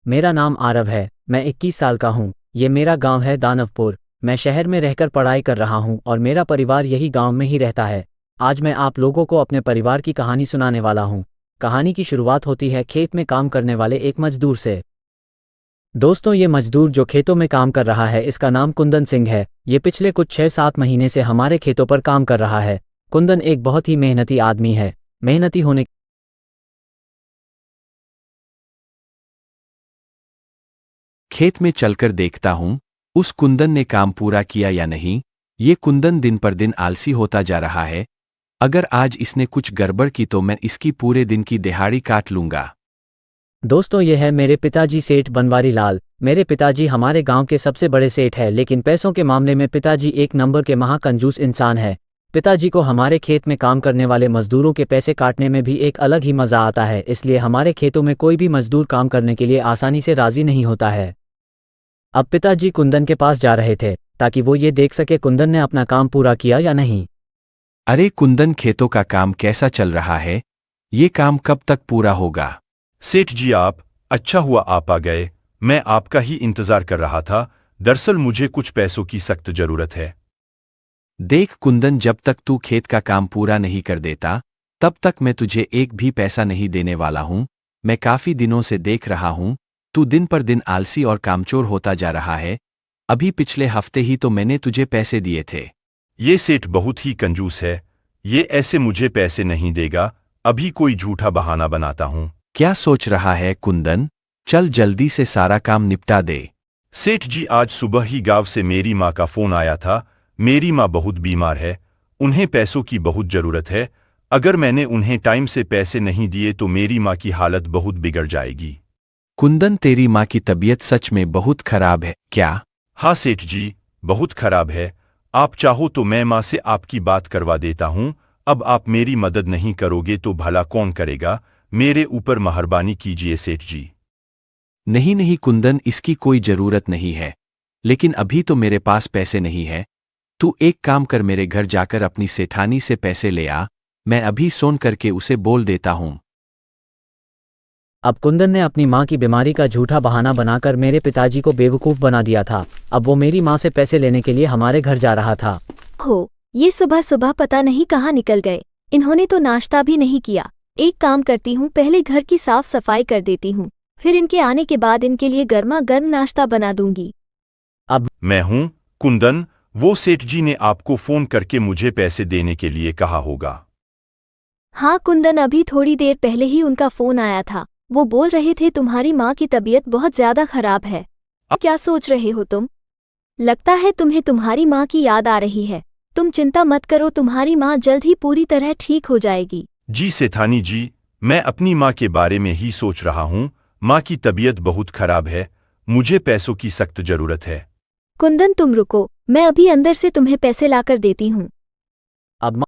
मेरा नाम आरव है। मैं 21 साल का हूँ। ये मेरा गांव है दानवपुर। मैं शहर में रहकर पढ़ाई कर रहा हूँ और मेरा परिवार यही गांव में ही रहता है। आज मैं आप लोगों को अपने परिवार की कहानी सुनाने वाला हूँ। कहानी की शुरुआत होती है खेत में काम करने वाले एक मजदूर से। दोस्तों, ये मजदूर जो खेतों में काम कर रहा है इसका नाम कुंदन सिंह है। ये पिछले कुछ 6-7 महीने से हमारे खेतों पर काम कर रहा है। कुंदन एक बहुत ही मेहनती आदमी है। मेहनती होने खेत में चलकर देखता हूं उस कुंदन ने काम पूरा किया या नहीं। ये कुंदन दिन पर दिन आलसी होता जा रहा है। अगर आज इसने कुछ गड़बड़ की तो मैं इसकी पूरे दिन की दिहाड़ी काट लूंगा। दोस्तों, ये है मेरे पिताजी सेठ बनवारी लाल। मेरे पिताजी हमारे गांव के सबसे बड़े सेठ हैं, लेकिन पैसों के मामले में पिताजी एक नंबर के महाकंजूस इंसान है। पिताजी को हमारे खेत में काम करने वाले मजदूरों के पैसे काटने में भी एक अलग ही मज़ा आता है, इसलिए हमारे खेतों में कोई भी मजदूर काम करने के लिए आसानी से राज़ी नहीं होता है। अब पिताजी कुंदन के पास जा रहे थे ताकि वो ये देख सके कुंदन ने अपना काम पूरा किया या नहीं। अरे कुंदन, खेतों का काम कैसा चल रहा है? ये काम कब तक पूरा होगा? सेठ जी, आप अच्छा हुआ आप आ गए। मैं आपका ही इंतजार कर रहा था। दरअसल मुझे कुछ पैसों की सख्त जरूरत है। देख कुंदन, जब तक तू खेत का काम पूरा नहीं कर देता तब तक मैं तुझे एक भी पैसा नहीं देने वाला हूं। मैं काफी दिनों से देख रहा हूं तू दिन पर दिन आलसी और कामचोर होता जा रहा है। अभी पिछले हफ्ते ही तो मैंने तुझे पैसे दिए थे। ये सेठ बहुत ही कंजूस है। ये ऐसे मुझे पैसे नहीं देगा। अभी कोई झूठा बहाना बनाता हूं। क्या सोच रहा है कुंदन? चल जल्दी से सारा काम निपटा दे। सेठ जी, आज सुबह ही गांव से मेरी माँ का फोन आया था। मेरी माँ बहुत बीमार है। उन्हें पैसों की बहुत जरूरत है। अगर मैंने उन्हें टाइम से पैसे नहीं दिए तो मेरी माँ की हालत बहुत बिगड़ जाएगी। कुंदन, तेरी माँ की तबीयत सच में बहुत खराब है क्या? हाँ सेठ जी, बहुत खराब है। आप चाहो तो मैं माँ से आपकी बात करवा देता हूँ। अब आप मेरी मदद नहीं करोगे तो भला कौन करेगा? मेरे ऊपर मेहरबानी कीजिए सेठ जी। नहीं नहीं कुंदन, इसकी कोई जरूरत नहीं है। लेकिन अभी तो मेरे पास पैसे नहीं है। तू एक काम कर, मेरे घर जाकर अपनी सेठानी से पैसे ले आ। मैं अभी सोन करके उसे बोल देता हूँ। अब कुंदन ने अपनी माँ की बीमारी का झूठा बहाना बनाकर मेरे पिताजी को बेवकूफ़ बना दिया था। अब वो मेरी माँ से पैसे लेने के लिए हमारे घर जा रहा था। ये सुबह सुबह पता नहीं कहाँ निकल गए। इन्होंने तो नाश्ता भी नहीं किया। एक काम करती हूँ, पहले घर की साफ सफाई कर देती हूँ, फिर इनके आने के बाद इनके लिए गर्मा गर्म नाश्ता बना दूंगी। अब मैं हूँ कुंदन। वो सेठ जी ने आपको फोन करके मुझे पैसे देने के लिए कहा होगा। हाँ कुंदन, अभी थोड़ी देर पहले ही उनका फोन आया था। वो बोल रहे थे तुम्हारी माँ की तबीयत बहुत ज्यादा खराब है। क्या सोच रहे हो तुम? लगता है तुम्हें तुम्हारी माँ की याद आ रही है। तुम चिंता मत करो, तुम्हारी माँ जल्द ही पूरी तरह ठीक हो जाएगी। जी सेठानी जी, मैं अपनी माँ के बारे में ही सोच रहा हूँ। माँ की तबीयत बहुत खराब है। मुझे पैसों की सख्त जरूरत है। कुंदन तुम रुको, मैं अभी अंदर से तुम्हें पैसे लाकर देती हूँ। अब